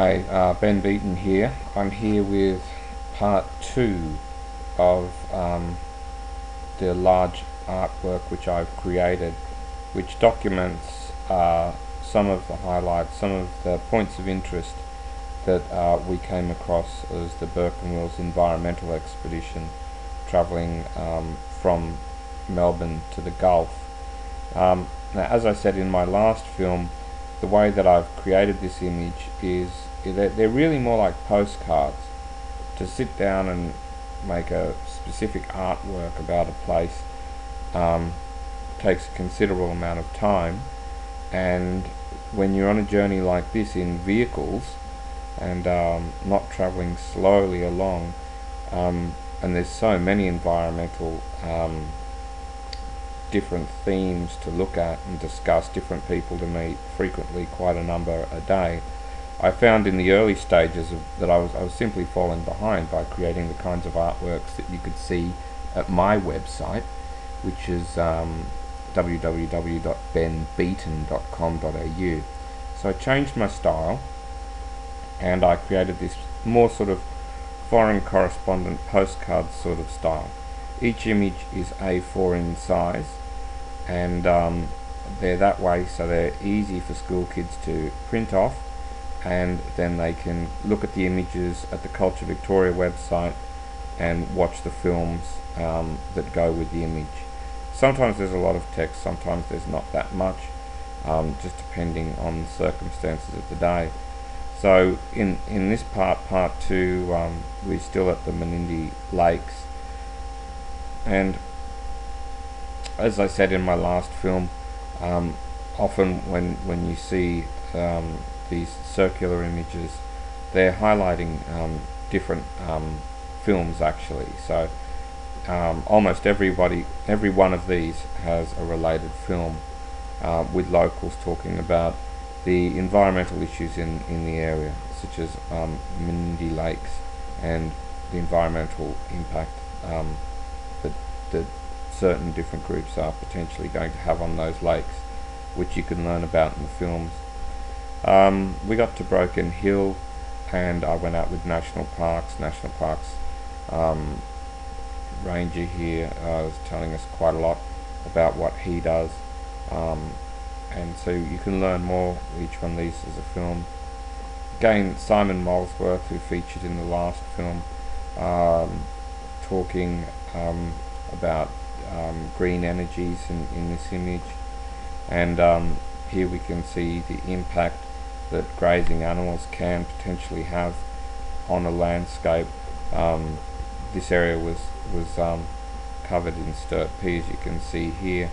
Hi, Ben Beeton here. I'm here with part two of the large artwork which I've created, which documents some of the highlights, some of the points of interest that we came across as the Burke environmental expedition travelling from Melbourne to the Gulf. Now, as I said in my last film, the way that I've created this image is they're really more like postcards. To sit down and make a specific artwork about a place takes a considerable amount of time, and when you're on a journey like this in vehicles and not travelling slowly along, and there's so many environmental different themes to look at and discuss, different people to meet, frequently quite a number a day. I found in the early stages that I was simply falling behind by creating the kinds of artworks that you could see at my website, which is www.benbeeton.com.au. So I changed my style and I created this more sort of foreign correspondent postcard sort of style. Each image is A4 in size, and they're that way so they're easy for school kids to print off, and then they can look at the images at the Culture Victoria website and watch the films that go with the image. Sometimes there's a lot of text, sometimes there's not that much, just depending on the circumstances of the day. So in this part two, we're still at the Menindee Lakes, and as I said in my last film, often when you see these circular images, they're highlighting different films actually. So almost every one of these has a related film with locals talking about the environmental issues in the area, such as Menindee Lakes and the environmental impact that certain different groups are potentially going to have on those lakes, which you can learn about in the films. We got to Broken Hill and I went out with National Parks ranger here was telling us quite a lot about what he does, and so you can learn more. Each one of these is a film. Again, Simon Molesworth, who featured in the last film, talking about green energies in this image, and here we can see the impact that grazing animals can potentially have on a landscape. This area was covered in sturt peas, you can see here,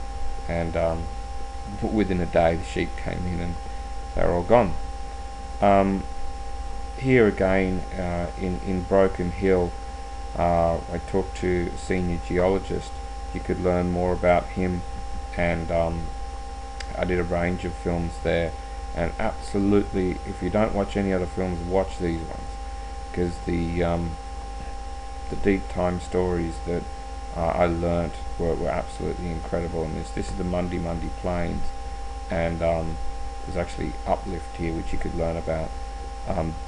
and within a day the sheep came in and they're all gone. Here again in Broken Hill, I talked to a senior geologist. You could learn more about him, and I did a range of films there, and absolutely, if you don't watch any other films, watch these ones, because the deep time stories that I learnt were absolutely incredible in this. This is the Mundi Plains, and there's actually uplift here which you could learn about.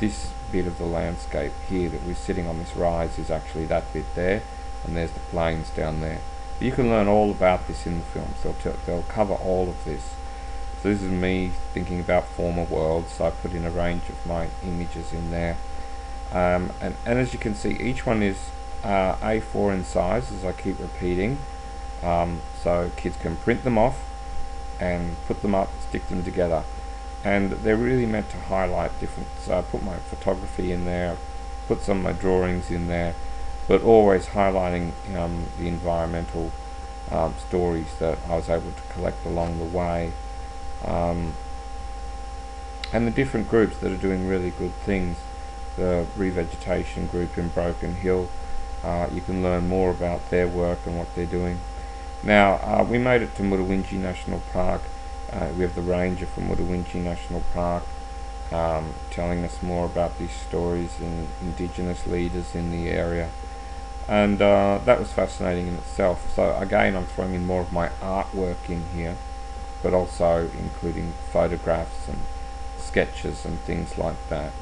This bit of the landscape here that we're sitting on, this rise, is actually that bit there, and there's the plains down there. But you can learn all about this in the films. They'll cover all of this. So this is me thinking about former worlds, so I put in a range of my images in there. And as you can see, each one is A4 in size, as I keep repeating, so kids can print them off and put them up, stick them together, and they're really meant to highlight different. So I put my photography in there, put some of my drawings in there, but always highlighting the environmental stories that I was able to collect along the way, and the different groups that are doing really good things. The revegetation group in Broken Hill, you can learn more about their work and what they're doing. Now we made it to Mutawinji National Park. We have the ranger from Mutawinji National Park telling us more about these stories and Indigenous leaders in the area, and that was fascinating in itself. So again, I'm throwing in more of my artwork in here, but also including photographs and sketches and things like that.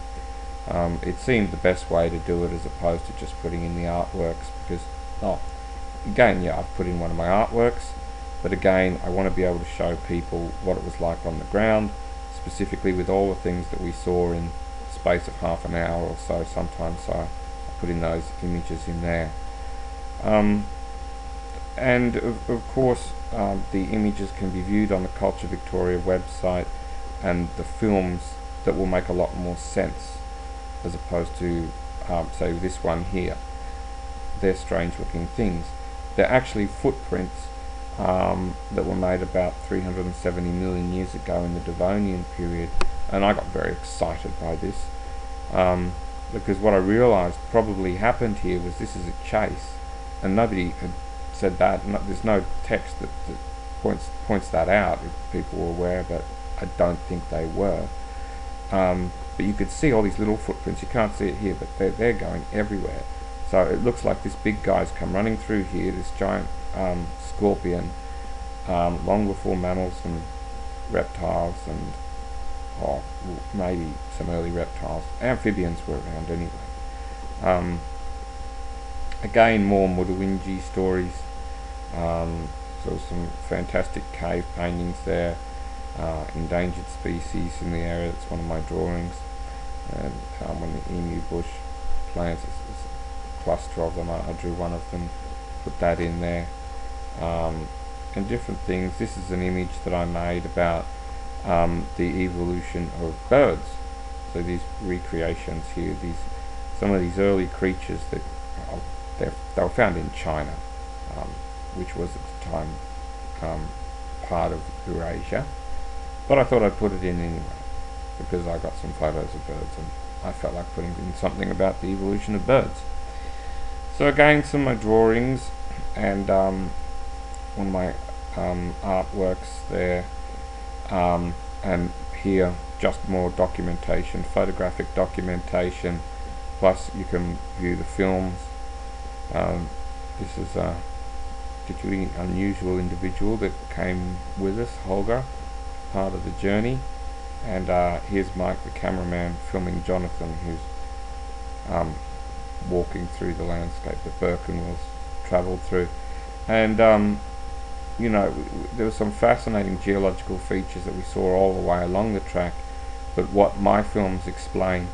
It seemed the best way to do it as opposed to just putting in the artworks, because, oh, again, yeah, I've put in one of my artworks, but again, I want to be able to show people what it was like on the ground, specifically with all the things that we saw in the space of half an hour or so sometimes, so I put in those images in there. And of course, the images can be viewed on the Culture Victoria website, and the films that will make a lot more sense, as opposed to, say, this one here. They're strange looking things. They're actually footprints that were made about 370 million years ago in the Devonian period, and I got very excited by this, because what I realised probably happened here was this is a chase, and nobody had said that. There's no text that points that out. If people were aware, but I don't think they were. But you could see all these little footprints. You can't see it here, but they're going everywhere. So it looks like this big guy's come running through here, this giant scorpion, long before mammals and reptiles and, oh, maybe some early reptiles. Amphibians were around anyway. Again, more Mudawinji stories. So some fantastic cave paintings there. Endangered species in the area. That's one of my drawings. And when the emu bush plants, it's a cluster of them. I drew one of them, put that in there. And different things. This is an image that I made about the evolution of birds. So these recreations here, some of these early creatures that they were found in China, which was at the time part of Eurasia. But I thought I'd put it in anyway, because I got some photos of birds and I felt like putting in something about the evolution of birds. So again, some of my drawings and one of my artworks there, and here just more documentation, photographic documentation, plus you can view the films. This is a particularly unusual individual that came with us, Holger, part of the journey. And here's Mike, the cameraman, filming Jonathan, who's walking through the landscape that Burke was travelled through. And you know, there were some fascinating geological features that we saw all the way along the track, but what my films explain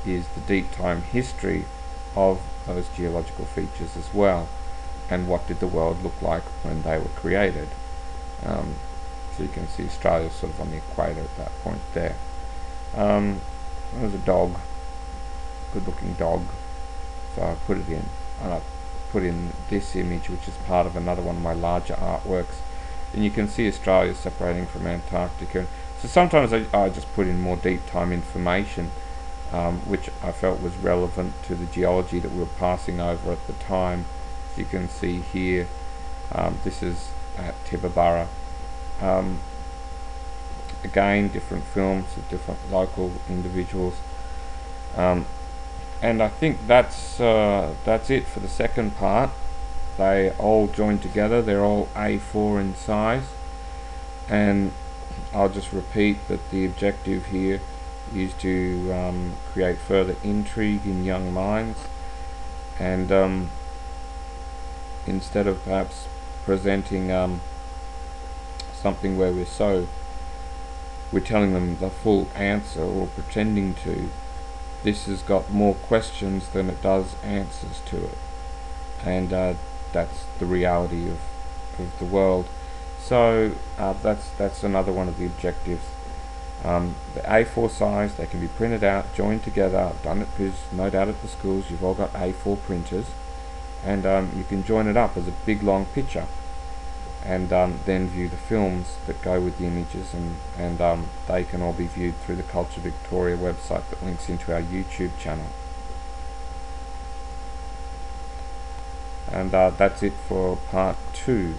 is the deep time history of those geological features as well, and what did the world look like when they were created. So you can see Australia's sort of on the equator at that point there. There's a dog, good looking dog, so I put it in, and I put in this image, which is part of another one of my larger artworks, and you can see Australia separating from Antarctica. So sometimes I just put in more deep time information, which I felt was relevant to the geology that we were passing over at the time. As you can see here, this is at Tibooburra. Again, different films of different local individuals, and I think that's it for the second part. They all join together. They're all A4 in size, and I'll just repeat that the objective here is to create further intrigue in young minds, and instead of perhaps presenting something where we're telling them the full answer or pretending to, this has got more questions than it does answers to it, and that's the reality of the world. So that's another one of the objectives. The A4 size, they can be printed out, joined together. I've done it because no doubt at the schools you've all got A4 printers, and you can join it up as a big long picture, and then view the films that go with the images, and they can all be viewed through the Culture Victoria website that links into our YouTube channel. And that's it for part 2.